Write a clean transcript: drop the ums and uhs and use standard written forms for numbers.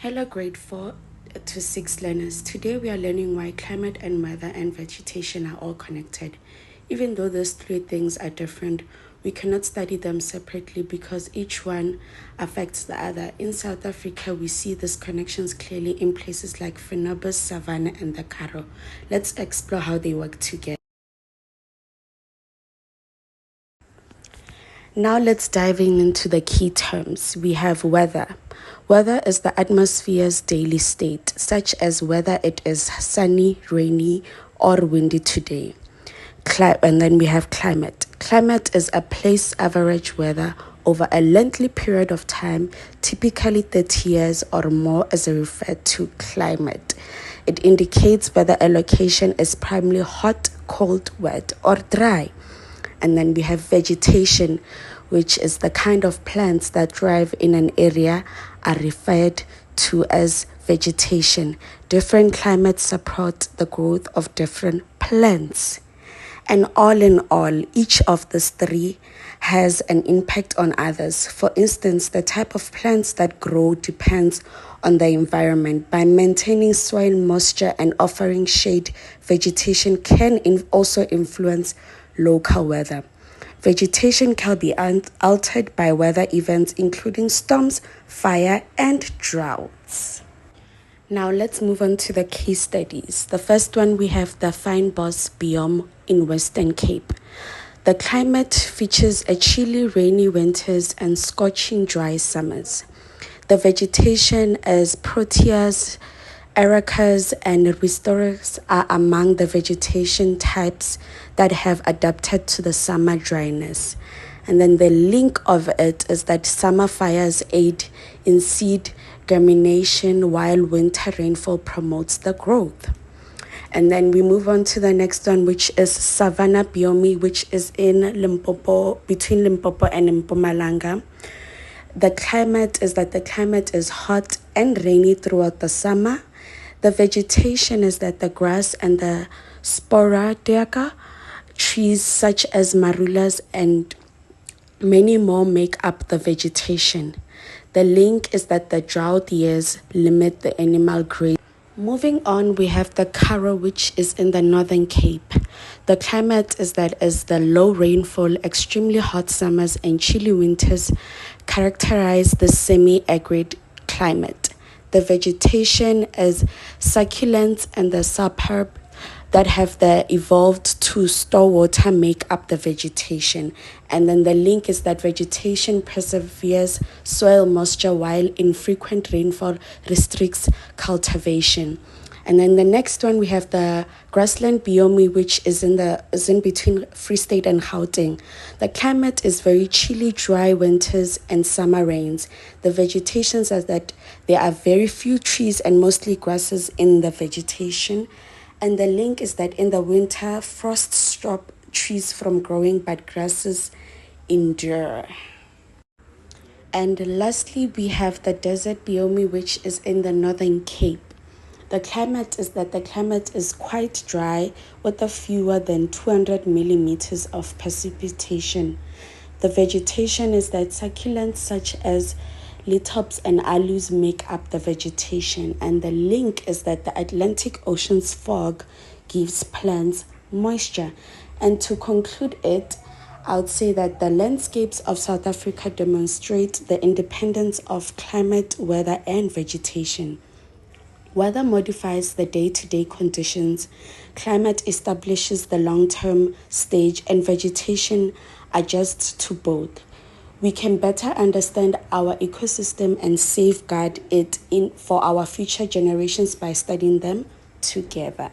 Hello, grade 4 to 6 learners. Today we are learning why climate and weather and vegetation are all connected. Even though these three things are different, we cannot study them separately because each one affects the other. In South Africa, we see these connections clearly in places like Fenobus, Savannah, and the Karoo. Let's explore how they work together. Now let's dive into the key terms. We have weather. Weather is the atmosphere's daily state, such as whether it is sunny, rainy, or windy today. And then we have climate. Climate is a place average weather over a lengthy period of time, typically 30 years or more, as referred to climate. It indicates whether a location is primarily hot, cold, wet, or dry. And then we have vegetation, which is the kind of plants that thrive in an area are referred to as vegetation. Different climates support the growth of different plants. And all in all, each of these three has an impact on others. For instance, the type of plants that grow depends on the environment. By maintaining soil moisture and offering shade, vegetation can also influence local weather. Vegetation can be altered by weather events including storms, fire, and droughts. Now let's move on to the case studies. The first one, we have the fynbos biome in Western Cape. The climate features a chilly, rainy winters and scorching dry summers. The vegetation is proteas, ericas, and restorers are among the vegetation types that have adapted to the summer dryness. And then the link of it is that summer fires aid in seed germination while winter rainfall promotes the growth. And then we move on to the next one, which is savanna biome, which is in Limpopo, between Limpopo and Mpumalanga. The climate is hot and rainy throughout the summer. The vegetation is that the grass and the sporadica trees such as marulas and many more make up the vegetation. The link is that the drought years limit the animal graze. Moving on, we have the Karoo, which is in the Northern Cape. The climate is the low rainfall, extremely hot summers, and chilly winters characterize the semi-arid climate. The vegetation is succulents and the suburb that have evolved to store water make up the vegetation. And then the link is that vegetation preserves soil moisture while infrequent rainfall restricts cultivation. And then the next one, we have the grassland biome, which is in between Free State and Gauteng. The climate is very chilly, dry winters and summer rains. The vegetation says that there are very few trees and mostly grasses in the vegetation. And the link is that in the winter, frosts stop trees from growing, but grasses endure. And lastly, we have the desert biome, which is in the Northern Cape. The climate is quite dry with a fewer than 200 millimeters of precipitation. The vegetation is that succulents such as lithops and aloes make up the vegetation, and the link is that the Atlantic Ocean's fog gives plants moisture. And to conclude it, I would say that the landscapes of South Africa demonstrate the independence of climate, weather, and vegetation. Weather modifies the day-to-day conditions, climate establishes the long-term stage, and vegetation adjusts to both. We can better understand our ecosystem and safeguard it for our future generations by studying them together.